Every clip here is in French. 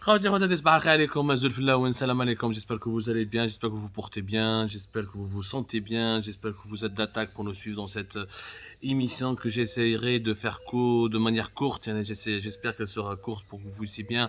Salam alaikum, j'espère que vous allez bien, j'espère que vous vous portez bien, j'espère que vous vous sentez bien, j'espère que vous êtes d'attaque pour nous suivre dans cette émission que j'essaierai de faire de manière courte. J'espère qu'elle sera courte pour que vous puissiez bien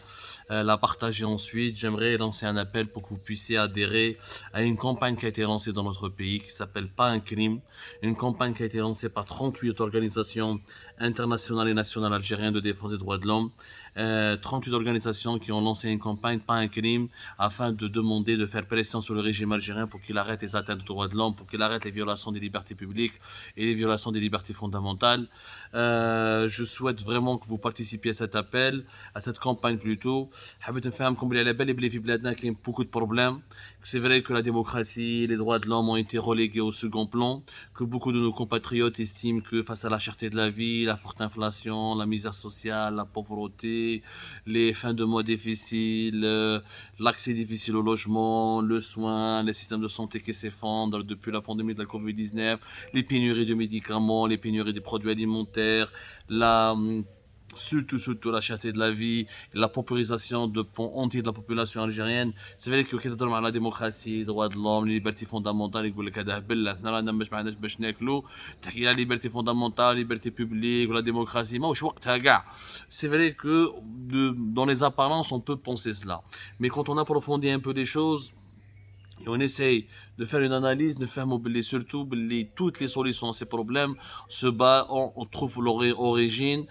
la partager ensuite. J'aimerais lancer un appel pour que vous puissiez adhérer à une campagne qui a été lancée dans notre pays qui s'appelle Pas un crime. Une campagne qui a été lancée par 38 organisations internationales et nationales algériennes de défense des droits de l'homme. 38 organisations qui ont lancé une campagne Pas un crime afin de demander de faire pression sur le régime algérien pour qu'il arrête les atteintes aux droits de l'homme, pour qu'il arrête les violations des libertés publiques et les violations des libertés fondamentales. Je souhaite vraiment que vous participiez à cet appel, à cette campagne plutôt. حبيت نفهمكم بلي على بالي بلي في بلادنا كاين beaucoup de problèmes. C'est vrai que la démocratie, les droits de l'homme ont été relégués au second plan, que beaucoup de nos compatriotes estiment que face à la cherté de la vie, la forte inflation, la misère sociale, la pauvreté, les fins de mois difficiles, l'accès difficile au logement, le soin, les systèmes de santé qui s'effondrent depuis la pandémie de la Covid-19, les pénuries de médicaments, les pénuries de produits alimentaires, surtout la cherté de la vie, la paupérisation de pans entiers de la population algérienne. C'est vrai que كي تهضر على la démocratie, les droits de l'homme, les libertés fondamentales, يقول لك هذا هبل حنا رانا باش ما عندناش باش ناكلوا تحكي على liberté fondamentale, liberté publique, la démocratie ماهوش وقتها كاع. C'est vrai que dans les apparences on peut penser cela, mais quand on approfondit un peu les choses et on essaye de faire une analyse, de faire mobiliser surtout toutes les solutions à ces problèmes on trouve leur origine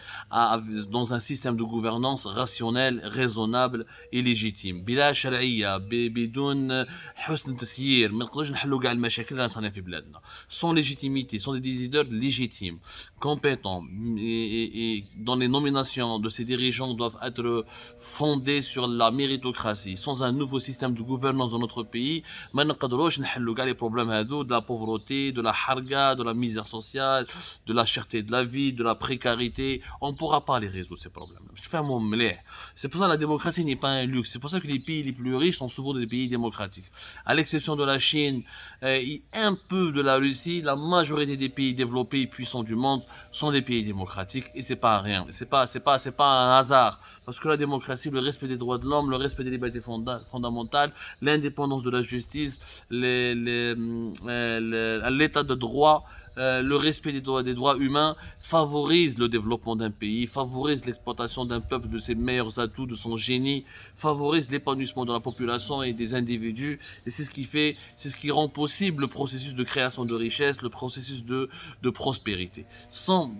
dans un système de gouvernance rationnel, raisonnable et légitime. بلا شرعية بدون حسن تسيير ما نقدرش نحلوا كاع المشاكل اللي صارنا في بلادنا. Sans légitimité, sans des décideurs légitimes, compétents et dans les nominations de ces dirigeants doivent être fondées sur la méritocratie. Sans un nouveau système de gouvernance dans notre pays, ما نقدروش نحلوا كاع les problèmes هادو de la pauvreté, de la harga, de la misère sociale, de la cherté de la vie, de la précarité. On ne pourra pas les résoudre ces problèmes. C'est pour ça que la démocratie n'est pas un luxe. C'est pour ça que les pays les plus riches sont souvent des pays démocratiques. À l'exception de la Chine, un peu de la Russie, la majorité des pays développés et puissants du monde sont des pays démocratiques et c'est pas rien. C'est pas un hasard. Parce que la démocratie, le respect des droits de l'homme, le respect des libertés fondamentales, l'indépendance de la justice, l'état de droit, le respect des droits humains favorise le développement d'un pays, favorise l'exploitation d'un peuple de ses meilleurs atouts, de son génie, favorise l'épanouissement de la population et des individus. Et c'est ce qui rend possible le processus de création de richesse, le processus de prospérité. Sans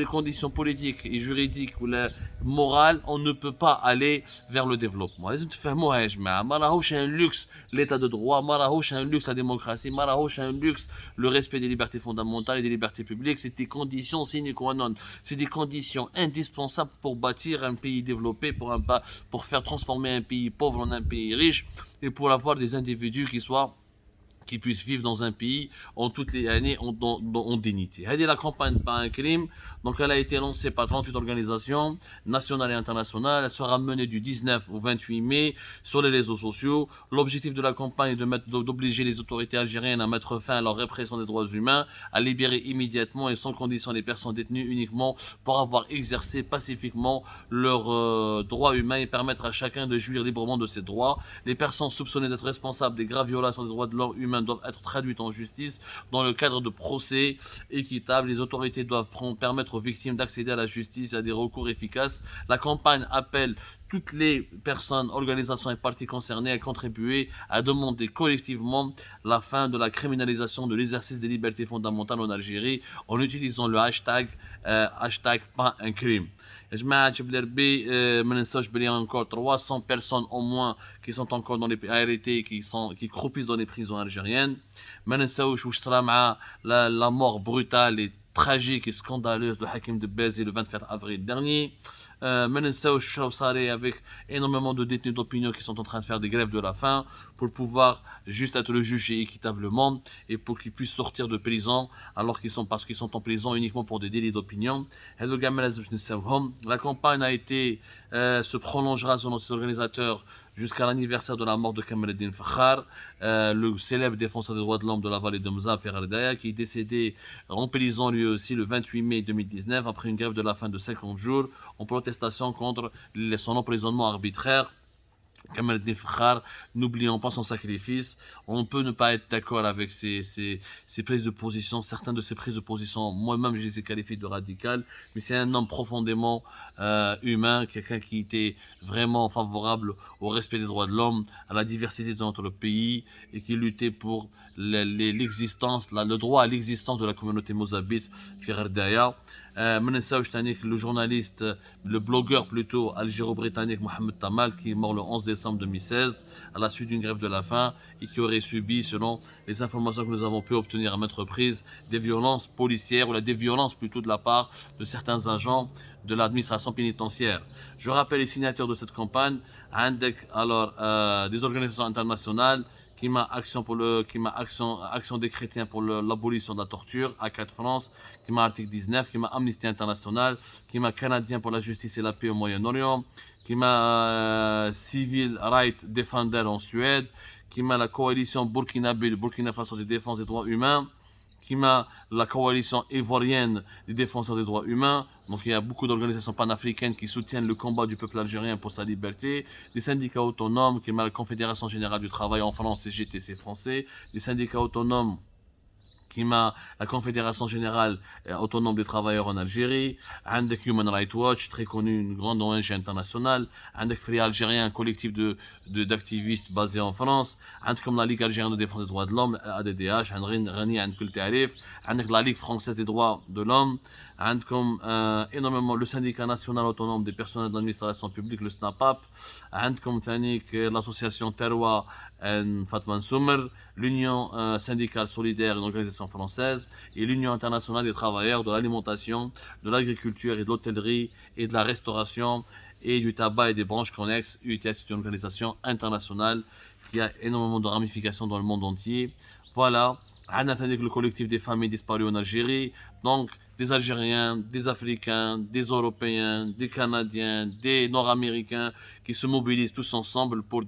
les conditions politiques et juridiques ou la morale, on ne peut pas aller vers le développement. لازم تفهموها يا جماعة. ما راهوش un luxe l'état de droit, ما راهوش un luxe la démocratie, ما راهوش un luxe le respect des libertés fondamentales et des libertés publiques. C'est des conditions sine qua non. C'est des conditions indispensables pour bâtir un pays développé, pour faire transformer un pays pauvre en un pays riche et pour avoir des individus qui puissent vivre dans un pays en toutes les années en dignité. C'est la campagne Pas un crime. Donc elle a été lancée par 38 organisations nationales et internationales. Elle sera menée du 19 au 28 mai sur les réseaux sociaux. L'objectif de la campagne est d'obliger les autorités algériennes à mettre fin à leur répression des droits humains, à libérer immédiatement et sans condition les personnes détenues uniquement pour avoir exercé pacifiquement leurs droits humains et permettre à chacun de jouir librement de ses droits. Les personnes soupçonnées d'être responsables des graves violations des droits de l'homme humain doivent être traduites en justice dans le cadre de procès équitables. Les autorités doivent permettre aux victimes d'accéder à la justice et à des recours efficaces. La campagne appelle toutes les personnes, organisations et parties concernées à contribuer à demander collectivement la fin de la criminalisation de l'exercice des libertés fondamentales en Algérie en utilisant le hashtag pas un crime. يا جماعه جبل ربي ما ننساوش بلي encore 300 personnes au moins qui sont encore dans les arrêtés qui croupissent dans les prisons algériennes. ما ننساوش واش صرا مع la mort brutale et tragique et scandaleuse de Hakim Debbazi le 24 avril dernier. ما ننساوش صاري avec énormément de détenus d'opinion qui sont en train de faire des grèves de la faim pour pouvoir juste être jugés équitablement et pour qu'ils puissent sortir de prison parce qu'ils sont en prison uniquement pour des délits d'opinion. La campagne se prolongera selon ses organisateurs jusqu'à l'anniversaire de la mort de Kamal el-Din Fakhar, le célèbre défenseur des droits de l'homme de la vallée de Mzafir al-Daya, qui est décédé en prison lui aussi le 28 mai 2019 après une grève de la faim de 50 jours en protestation contre son emprisonnement arbitraire. Kamel El Fakhar, n'oublions pas son sacrifice. On peut ne pas être d'accord avec ses prises de position. Certaines de ses prises de position, moi-même, je les ai qualifiées de radicales. Mais c'est un homme profondément humain, quelqu'un qui était vraiment favorable au respect des droits de l'homme, à la diversité de notre pays et qui luttait pour l'existence, le droit à l'existence de la communauté mozabite, Firdaya. Le journaliste, le blogueur plutôt algéro-britannique Mohamed Tamal, qui est mort le 11 décembre 2016 à la suite d'une grève de la faim et qui aurait subi, selon les informations que nous avons pu obtenir à maintes reprises, des violences policières ou des violences plutôt de la part de certains agents de l'administration pénitentiaire. Je rappelle les signataires de cette campagne, des organisations internationales, Action des chrétiens pour l'abolition de la torture, A4 France, article 19, Amnesty International, Canadien pour la justice et la paix au Moyen-Orient, Civil Rights Defender en Suède, la coalition burkinabé de Burkina Faso de défense des droits humains, la coalition ivoirienne des défenseurs des droits humains. Donc il y a beaucoup d'organisations panafricaines qui soutiennent le combat du peuple algérien pour sa liberté, des syndicats autonomes, la Confédération Générale du Travail en France, CGTC français, des syndicats autonomes la Confédération Générale Autonome des Travailleurs en Algérie, Human Rights Watch, très connu, une grande ONG internationale, Free Algérien, un collectif d'activistes basé en France, comme la Ligue Algérienne de Défense des Droits de l'Homme, ADDH, la Ligue Française des Droits de l'Homme, comme énormément le Syndicat National Autonome des Personnels de l'Administration Publique, le SNAPAP, comme l'association Terwa Fatman Soumer, l'Union syndicale solidaire, une organisation française, et l'Union internationale des travailleurs de l'alimentation, de l'agriculture et de l'hôtellerie et de la restauration et du tabac et des branches connexes. UITS est une organisation internationale qui a énormément de ramifications dans le monde entier. Voilà. Le collectif des familles disparues en Algérie. Donc, des Algériens, des Africains, des Européens, des Canadiens, des Nord-Américains qui se mobilisent tous ensemble pour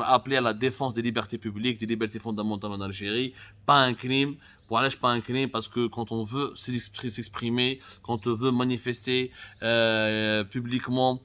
appeler à la défense des libertés publiques, des libertés fondamentales en Algérie. Pas un crime. Pas un crime parce que quand on veut s'exprimer, quand on veut manifester publiquement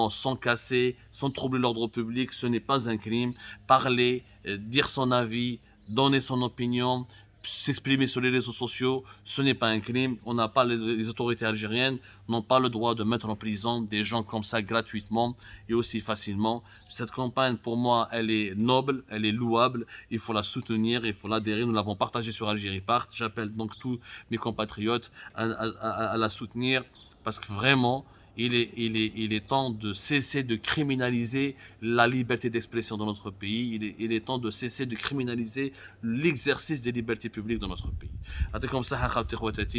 sans casser, sans troubler l'ordre public, ce n'est pas un crime. Parler, dire son avis, donner son opinion, s'exprimer sur les réseaux sociaux, ce n'est pas un crime. On n'a pas les autorités algériennes n'ont pas le droit de mettre en prison des gens comme ça gratuitement et aussi facilement. Cette campagne, pour moi, elle est noble, elle est louable. Il faut la soutenir, il faut l'adhérer. Nous l'avons partagée sur Algérie Part. J'appelle donc tous mes compatriotes à la soutenir parce que vraiment, il est temps de cesser de criminaliser la liberté d'expression dans notre pays. Il est temps de cesser de criminaliser l'exercice des libertés publiques dans notre pays.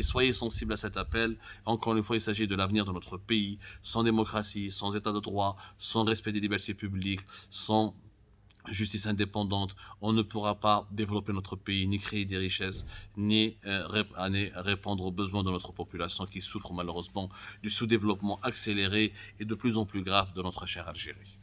Soyez sensibles à cet appel. Encore une fois, il s'agit de l'avenir de notre pays. Sans démocratie, sans état de droit, sans respect des libertés publiques, sans justice indépendante, on ne pourra pas développer notre pays, ni créer des richesses, ni répondre aux besoins de notre population qui souffre malheureusement du sous-développement accéléré et de plus en plus grave de notre chère Algérie.